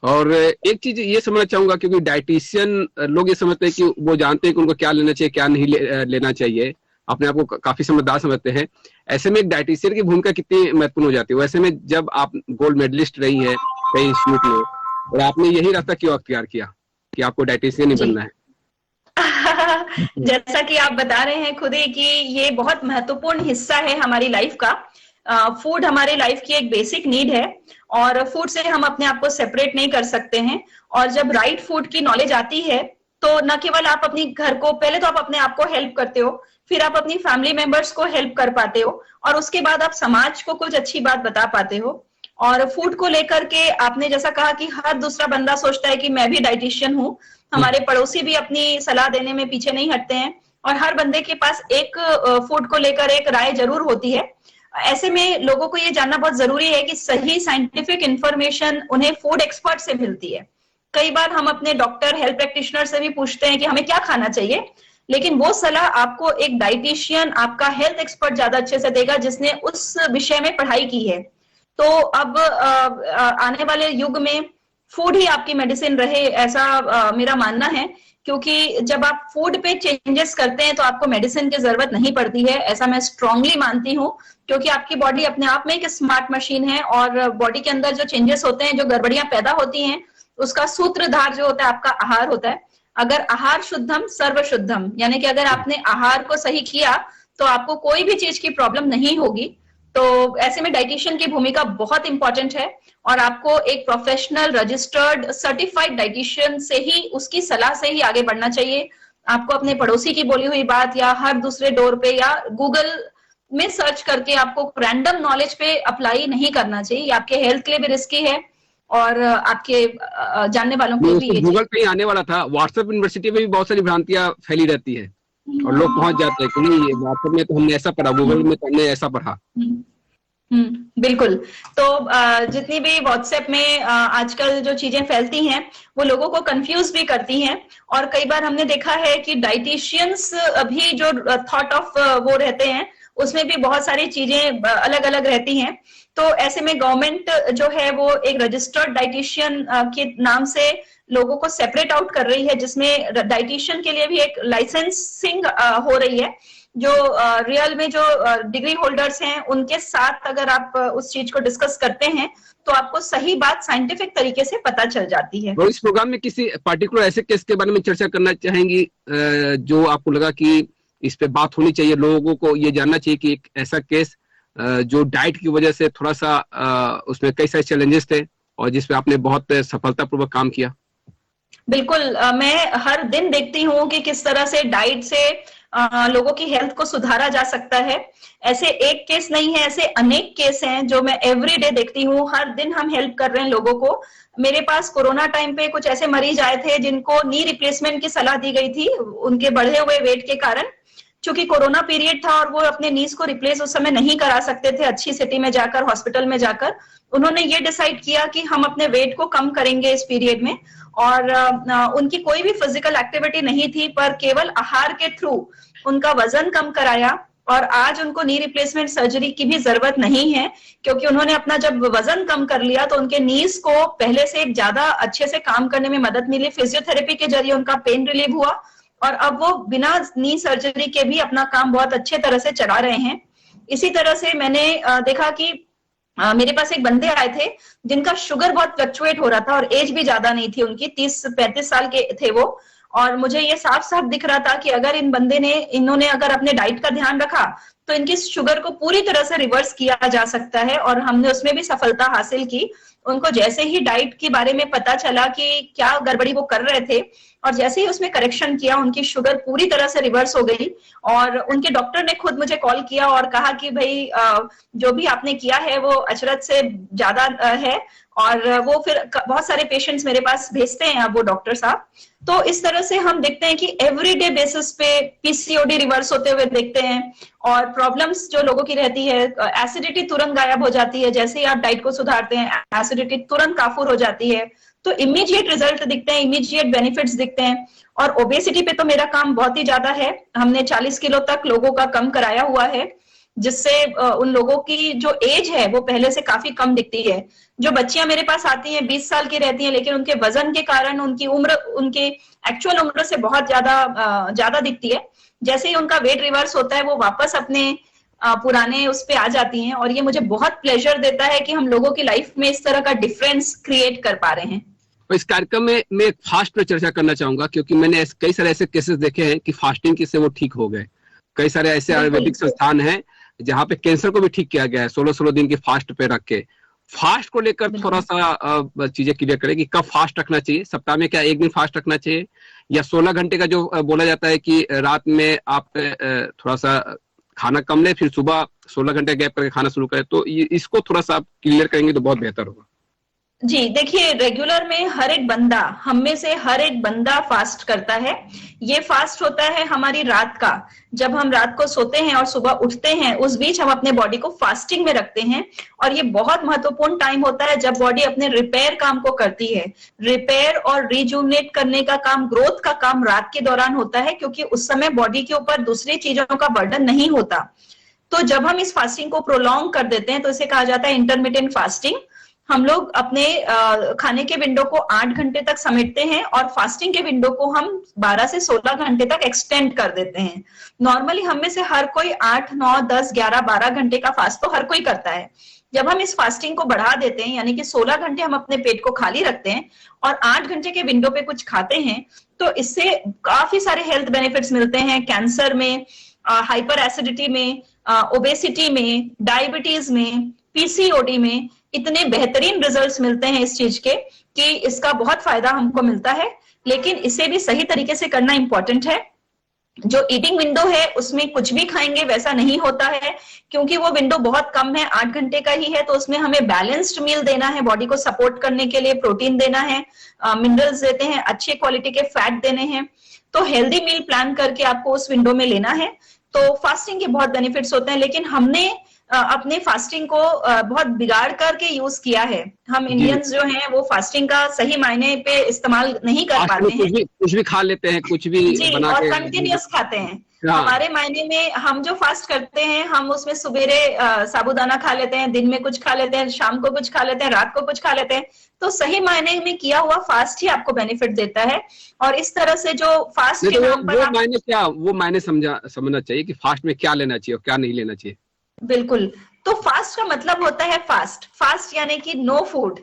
और एक चीज ये समझना चाहूंगा, क्योंकि डाइटिशियन लोग ये समझते हैं कि वो जानते हैं कि उनको क्या लेना चाहिए क्या नहीं लेना चाहिए, अपने आप को काफी समझदार समझते हैं। ऐसे में एक डाइटिशियन की भूमिका कितनी महत्वपूर्ण हो जाती है? वैसे में जब आप गोल्ड मेडलिस्ट रही है कई इंस्टीट्यूट में, और आपने यही रास्ता क्यों अख्तियार किया कि आपको डाइटिशियन ही बनना है? जैसा कि आप बता रहे हैं खुद ही कि ये बहुत महत्वपूर्ण हिस्सा है हमारी लाइफ का। फूड हमारी लाइफ की एक बेसिक नीड है, और फूड से हम अपने आप को सेपरेट नहीं कर सकते हैं। और जब राइट फूड की नॉलेज आती है तो न केवल आप अपनी घर को, पहले तो आप अपने आप को हेल्प करते हो, फिर आप अपनी फैमिली मेंबर्स को हेल्प कर पाते हो, और उसके बाद आप समाज को कुछ अच्छी बात बता पाते हो। और फूड को लेकर के आपने जैसा कहा कि हर दूसरा बंदा सोचता है कि मैं भी डाइटिशियन हूँ, हमारे पड़ोसी भी अपनी सलाह देने में पीछे नहीं हटते हैं, और हर बंदे के पास एक फूड को लेकर एक राय जरूर होती है। ऐसे में लोगों को ये जानना बहुत जरूरी है कि सही साइंटिफिक इंफॉर्मेशन उन्हें फूड एक्सपर्ट से मिलती है। कई बार हम अपने डॉक्टर, हेल्थ प्रैक्टिशनर से भी पूछते हैं कि हमें क्या खाना चाहिए, लेकिन वो सलाह आपको एक डाइटिशियन, आपका हेल्थ एक्सपर्ट ज्यादा अच्छे से देगा जिसने उस विषय में पढ़ाई की है। तो अब आने वाले युग में फूड ही आपकी मेडिसिन रहे, ऐसा मेरा मानना है, क्योंकि जब आप फूड पे चेंजेस करते हैं तो आपको मेडिसिन की जरूरत नहीं पड़ती है, ऐसा मैं स्ट्रांगली मानती हूँ। क्योंकि आपकी बॉडी अपने आप में एक स्मार्ट मशीन है, और बॉडी के अंदर जो चेंजेस होते हैं, जो गड़बड़ियां पैदा होती हैं, उसका सूत्रधार जो होता है आपका आहार होता है। अगर आहार शुद्धम सर्व शुद्धम, यानी कि अगर आपने आहार को सही किया तो आपको कोई भी चीज की प्रॉब्लम नहीं होगी। तो ऐसे में डाइटिशियन की भूमिका बहुत इंपॉर्टेंट है, और आपको एक प्रोफेशनल रजिस्टर्ड सर्टिफाइड डाइटिशियन से ही, उसकी सलाह से ही आगे बढ़ना चाहिए। आपको अपने पड़ोसी की बोली हुई बात या हर दूसरे डोर पे या गूगल में सर्च करके आपको रैंडम नॉलेज पे अप्लाई नहीं करना चाहिए। ये आपके हेल्थ के लिए भी रिस्की है और आपके जानने वालों के लिए भी ये गूगल पे ही आने वाला था। व्हाट्सएप यूनिवर्सिटी में भी बहुत सारी भ्रांतियां फैली रहती है और लोग पहुंच जाते हैं कि नहीं, ये व्हाट्सएप में तो हमने ऐसा पढ़ा, गूगल में तो हमने ऐसा पढ़ा। बिल्कुल। तो जितनी भी व्हाट्सएप में आजकल जो चीजें फैलती हैं वो लोगों को कंफ्यूज भी करती हैं, और कई बार हमने देखा है कि डाइटिशियंस भी जो थॉट ऑफ वो रहते हैं उसमें भी बहुत सारी चीजें अलग अलग रहती हैं। तो ऐसे में गवर्नमेंट जो है वो एक रजिस्टर्ड डाइटिशियन के नाम से लोगों को सेपरेट आउट कर रही है, जिसमें डाइटिशियन के लिए भी एक लाइसेंसिंग हो रही है। जो रियल में जो डिग्री होल्डर्स हैं उनके साथ अगर आप उस चीज को डिस्कस करते हैं तो आपको सही बात साइंटिफिक तरीके से पता चल जाती है। और इस प्रोग्राम में किसी पर्टिकुलर ऐसे केस के बारे में चर्चा करना चाहेंगी जो आपको लगा कि इस पे बात होनी चाहिए, लोगों को ये जानना चाहिए कि एक ऐसा केस जो डाइट की वजह से थोड़ा सा उसमें कई सारे चैलेंजेस थे और जिसपे आपने बहुत सफलतापूर्वक काम किया? बिल्कुल। मैं हर दिन देखती हूँ कि किस तरह से डाइट से लोगों की हेल्थ को सुधारा जा सकता है। ऐसे एक केस नहीं है, ऐसे अनेक केस हैं जो मैं एवरी डे देखती हूँ। हर दिन हम हेल्प कर रहे हैं लोगों को। मेरे पास कोरोना टाइम पे कुछ ऐसे मरीज आए थे जिनको नी रिप्लेसमेंट की सलाह दी गई थी उनके बढ़े हुए वेट के कारण। चूंकि कोरोना पीरियड था और वो अपने नीज को रिप्लेस उस समय नहीं करा सकते थे अच्छी सिटी में जाकर, हॉस्पिटल में जाकर, उन्होंने ये डिसाइड किया कि हम अपने वेट को कम करेंगे इस पीरियड में। और उनकी कोई भी फिजिकल एक्टिविटी नहीं थी, पर केवल आहार के थ्रू उनका वजन कम कराया और आज उनको नी रिप्लेसमेंट सर्जरी की भी जरूरत नहीं है, क्योंकि उन्होंने अपना जब वजन कम कर लिया तो उनके नीज को पहले से एक ज्यादा अच्छे से काम करने में मदद मिली। फिजियोथेरेपी के जरिए उनका पेन रिलीव हुआ और अब वो बिना नी सर्जरी के भी अपना काम बहुत अच्छे तरह से चला रहे हैं। इसी तरह से मैंने देखा कि मेरे पास एक बंदे आए थे जिनका शुगर बहुत फ्लक्चुएट हो रहा था और एज भी ज्यादा नहीं थी उनकी, 30-35 साल के थे वो। और मुझे ये साफ साफ दिख रहा था कि अगर इन्होंने अगर अपने डाइट का ध्यान रखा तो इनकी शुगर को पूरी तरह से रिवर्स किया जा सकता है, और हमने उसमें भी सफलता हासिल की। उनको जैसे ही डाइट के बारे में पता चला कि क्या गड़बड़ी वो कर रहे थे और जैसे ही उसमें करेक्शन किया, उनकी शुगर पूरी तरह से रिवर्स हो गई। और उनके डॉक्टर ने खुद मुझे कॉल किया और कहा कि भाई जो भी आपने किया है वो अचरज से ज्यादा है, और वो फिर बहुत सारे पेशेंट्स मेरे पास भेजते हैं अब वो डॉक्टर साहब। तो इस तरह से हम देखते हैं कि एवरीडे बेसिस पे पीसीओडी रिवर्स होते हुए देखते हैं, और प्रॉब्लम्स जो लोगों की रहती है, एसिडिटी तुरंत गायब हो जाती है। जैसे ही आप डाइट को सुधारते हैं एसिडिटी तुरंत काफूर हो जाती है। तो इमीडिएट रिजल्ट दिखते हैं, इमीडिएट बेनिफिट्स दिखते हैं। और ओबेसिटी पे तो मेरा काम बहुत ही ज्यादा है। हमने 40 किलो तक लोगों का कम कराया हुआ है, जिससे उन लोगों की जो एज है वो पहले से काफी कम दिखती है। जो बच्चियां मेरे पास आती हैं 20 साल की रहती हैं, लेकिन उनके वजन के कारण उनकी उम्र उनके एक्चुअल उम्र से बहुत ज्यादा दिखती है। जैसे ही उनका वेट रिवर्स होता है वो वापस अपने पुराने उस पे आ जाती हैं, और ये मुझे बहुत प्लेजर देता है कि हम लोगों की लाइफ में इस तरह का डिफरेंस क्रिएट कर पा रहे हैं। इस कार्यक्रम में मैं फास्ट पर चर्चा करना चाहूंगा, क्योंकि मैंने कई सारे ऐसे केसेस देखे हैं कि फास्टिंग से वो ठीक हो गए। कई सारे ऐसे आयुर्वेदिक संस्थान हैं जहाँ पे कैंसर को भी ठीक किया गया है 16-16 दिन की फास्ट पे रख के। फास्ट को लेकर थोड़ा सा चीजें क्लियर करें कि कब फास्ट रखना चाहिए। सप्ताह में क्या एक दिन फास्ट रखना चाहिए, या 16 घंटे का जो बोला जाता है कि रात में आप थोड़ा सा खाना कम ले फिर सुबह 16 घंटे गैप करके खाना शुरू करें, तो इसको थोड़ा सा आप क्लियर करेंगे तो बहुत बेहतर होगा। जी देखिए, रेगुलर में हर एक बंदा, हम में से हर एक बंदा फास्ट करता है। ये फास्ट होता है हमारी रात का, जब हम रात को सोते हैं और सुबह उठते हैं उस बीच हम अपने बॉडी को फास्टिंग में रखते हैं। और ये बहुत महत्वपूर्ण टाइम होता है जब बॉडी अपने रिपेयर काम को करती है। रिपेयर और रिजुवनेट करने का काम, ग्रोथ का काम रात के दौरान होता है, क्योंकि उस समय बॉडी के ऊपर दूसरी चीजों का बर्डन नहीं होता। तो जब हम इस फास्टिंग को प्रोलॉन्ग कर देते हैं तो इसे कहा जाता है इंटरमिटेंट फास्टिंग। हम लोग अपने खाने के विंडो को 8 घंटे तक समेटते हैं और फास्टिंग के विंडो को हम 12 से 16 घंटे तक एक्सटेंड कर देते हैं। नॉर्मली हम में से हर कोई 8, 9, 10, 11, 12 घंटे का फास्ट तो हर कोई करता है। जब हम इस फास्टिंग को बढ़ा देते हैं, यानी कि 16 घंटे हम अपने पेट को खाली रखते हैं और 8 घंटे के विंडो पे कुछ खाते हैं, तो इससे काफी सारे हेल्थ बेनिफिट्स मिलते हैं। कैंसर में, हाइपर एसिडिटी में, ओबेसिटी में, डायबिटीज में, पीसीओडी में इतने बेहतरीन रिजल्ट्स मिलते हैं इस चीज के कि इसका बहुत फायदा हमको मिलता है। लेकिन इसे भी सही तरीके से करना इंपॉर्टेंट है। जो ईटिंग विंडो है उसमें कुछ भी खाएंगे वैसा नहीं होता है, क्योंकि वो विंडो बहुत कम है, 8 घंटे का ही है। तो उसमें हमें बैलेंस्ड मील देना है, बॉडी को सपोर्ट करने के लिए प्रोटीन देना है, मिनरल्स देते हैं, अच्छे क्वालिटी के फैट देने हैं। तो हेल्दी मील प्लान करके आपको उस विंडो में लेना है। तो फास्टिंग के बहुत बेनिफिट्स होते हैं, लेकिन हमने अपने फास्टिंग को बहुत बिगाड़ करके यूज किया है। हम इंडियंस जो हैं वो फास्टिंग का सही मायने पे इस्तेमाल नहीं कर पाते हैं। कुछ भी खा लेते हैं, कुछ भी जी, बना और के कंटिन्यूस खाते हैं। हाँ। हमारे मायने में हम जो फास्ट करते हैं, हम उसमें सवेरे साबूदाना खा लेते हैं, दिन में कुछ खा लेते हैं, शाम को कुछ खा लेते हैं, रात को कुछ खा लेते हैं। तो सही मायने में किया हुआ फास्ट ही आपको बेनिफिट देता है। और इस तरह से जो फास्ट के नाम पर वो मायने समझना चाहिए कि फास्ट में क्या लेना चाहिए और क्या नहीं लेना चाहिए। बिल्कुल। तो फास्ट का मतलब होता है फास्ट यानी कि नो फूड,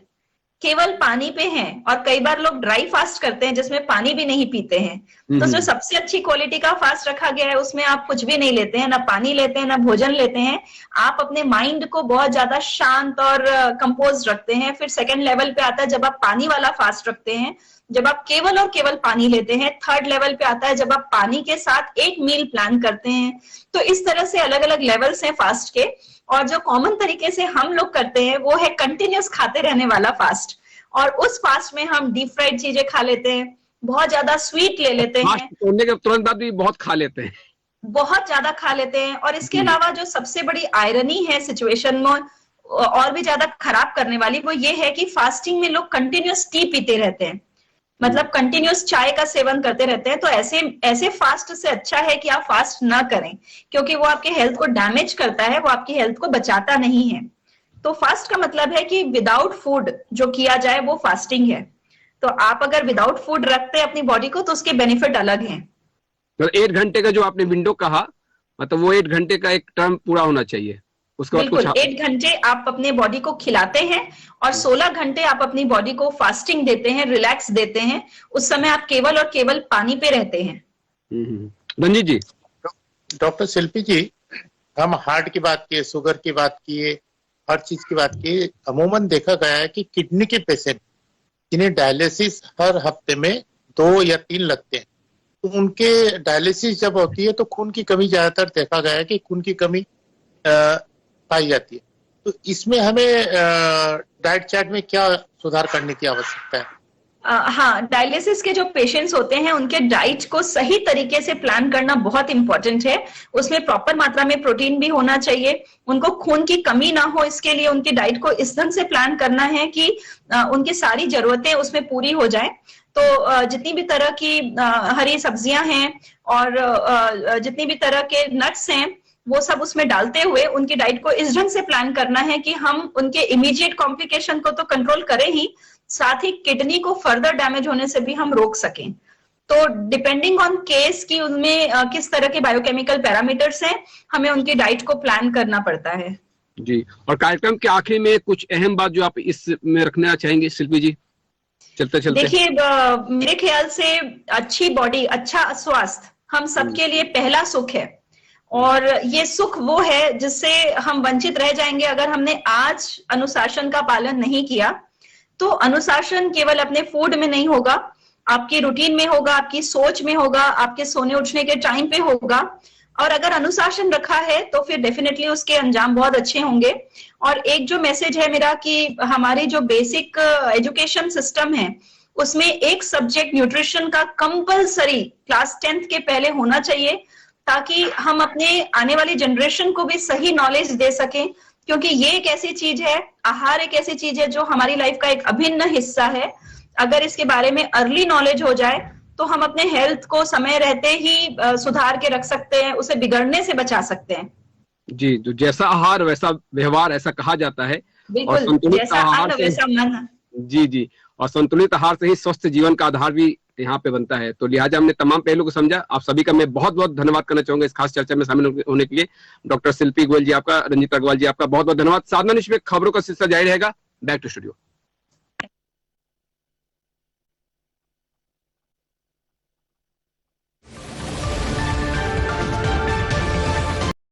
केवल पानी पे हैं। और कई बार लोग ड्राई फास्ट करते हैं जिसमें पानी भी नहीं पीते हैं। तो जो सबसे अच्छी क्वालिटी का फास्ट रखा गया है उसमें आप कुछ भी नहीं लेते हैं, ना पानी लेते हैं, ना भोजन लेते हैं। आप अपने माइंड को बहुत ज्यादा शांत और कंपोज रखते हैं। फिर सेकंड लेवल पे आता है जब आप पानी वाला फास्ट रखते हैं, जब आप केवल और केवल पानी लेते हैं। थर्ड लेवल पे आता है जब आप पानी के साथ एक मील प्लान करते हैं। तो इस तरह से अलग अलग लेवल्स हैं फास्ट के। और जो कॉमन तरीके से हम लोग करते हैं वो है कंटिन्यूस खाते रहने वाला फास्ट। और उस फास्ट में हम डीप फ्राइड चीजें खा लेते हैं, बहुत ज्यादा स्वीट ले लेते हैं, तोड़ने के तुरंत बाद भी बहुत खा लेते हैं, बहुत ज्यादा खा लेते हैं। और इसके अलावा जो सबसे बड़ी आयरनी है सिचुएशन में और भी ज्यादा खराब करने वाली, वो ये है कि फास्टिंग में लोग कंटिन्यूस टी पीते रहते हैं, मतलब कंटिन्यूस चाय का सेवन करते रहते हैं। तो ऐसे फास्ट से अच्छा है कि आप फास्ट ना करें, क्योंकि वो आपके हेल्थ को डैमेज करता है, वो आपकी हेल्थ को बचाता नहीं है। तो फास्ट का मतलब है कि विदाउट फूड जो किया जाए वो फास्टिंग है। तो आप अगर विदाउट फूड रखते हैं अपनी बॉडी को तो उसके बेनिफिट अलग हैं। तो 8 घंटे का जो आपने विंडो कहा, मतलब वो 8 घंटे का एक टर्म पूरा होना चाहिए। उसके बाद बिल्कुल 8 घंटे आप अपने बॉडी को खिलाते हैं और 16 घंटे आप अपनी बॉडी को फास्टिंग देते हैं, रिलैक्स देते हैं। उस समय आप केवल और केवल पानी पे रहते हैं। रंजीत जी। डॉक्टर शिल्पी जी, हम हार्ट की बात किए, शुगर की बात किए, हर चीज की बात की। अमूमन देखा गया है कि किडनी के पेशेंट जिन्हें डायलिसिस हर हफ्ते में 2 या 3 लगते हैं, तो उनके डायलिसिस जब होती है तो खून की कमी ज्यादातर देखा गया है कि खून की कमी पाई जाती है। तो इसमें हमें डाइट चार्ट में क्या सुधार करने की आवश्यकता है? हाँ, डायलिसिस के जो पेशेंट्स होते हैं उनके डाइट को सही तरीके से प्लान करना बहुत इंपॉर्टेंट है। उसमें प्रॉपर मात्रा में प्रोटीन भी होना चाहिए, उनको खून की कमी ना हो, इसके लिए उनकी डाइट को इस ढंग से प्लान करना है कि उनकी सारी जरूरतें उसमें पूरी हो जाए। तो जितनी भी तरह की हरी सब्जियां हैं और जितनी भी तरह के नट्स हैं वो सब उसमें डालते हुए उनकी डाइट को इस ढंग से प्लान करना है कि हम उनके इमीडिएट कॉम्प्लिकेशन को तो कंट्रोल करें ही, साथ ही किडनी को फर्दर डैमेज होने से भी हम रोक सकें। तो डिपेंडिंग ऑन केस की उनमें किस तरह के बायोकेमिकल पैरामीटर्स हैं, हमें उनकी डाइट को प्लान करना पड़ता है। जी, और कार्यक्रम के आखिर में कुछ अहम बात जो आप इसमें रखना चाहेंगे शिल्पी जी, चलते चलते? देखिए, मेरे ख्याल से अच्छी बॉडी, अच्छा स्वास्थ्य हम सबके लिए पहला सुख है। और ये सुख वो है जिससे हम वंचित रह जाएंगे अगर हमने आज अनुशासन का पालन नहीं किया। तो अनुशासन केवल अपने फूड में नहीं होगा, आपकी रूटीन में होगा, आपकी सोच में होगा, आपके सोने उठने के टाइम पे होगा। और अगर अनुशासन रखा है तो फिर डेफिनेटली उसके अंजाम बहुत अच्छे होंगे। और एक जो मैसेज है मेरा कि हमारी जो बेसिक एजुकेशन सिस्टम है उसमें एक सब्जेक्ट न्यूट्रिशन का कंपलसरी क्लास 10th के पहले होना चाहिए, ताकि हम अपने आने वाली जनरेशन को भी सही नॉलेज दे सकें। क्योंकि ये एक ऐसी चीज है, आहार एक ऐसी चीज है जो हमारी लाइफ का एक अभिन्न हिस्सा है। अगर इसके बारे में अर्ली नॉलेज हो जाए तो हम अपने हेल्थ को समय रहते ही सुधार के रख सकते हैं, उसे बिगड़ने से बचा सकते हैं। जी, तो जैसा आहार वैसा व्यवहार, ऐसा कहा जाता है। बिल्कुल, और संतुलित जैसा आहार अन्न वैसा मन। जी, और संतुलित आहार से ही स्वस्थ जीवन का आधार भी यहाँ पे बनता है। तो लिहाजा हमने तमाम पहलू को समझा। आप सभी का मैं बहुत बहुत धन्यवाद करना चाहूंगा इस खास चर्चा में शामिल होने के लिए। डॉक्टर शिल्पी गोयल जी आपका, रंजीत अग्रवाल जी आपका बहुत बहुत धन्यवाद। साधना निश में खबरों का सिलसिला जारी रहेगा। Back to studio.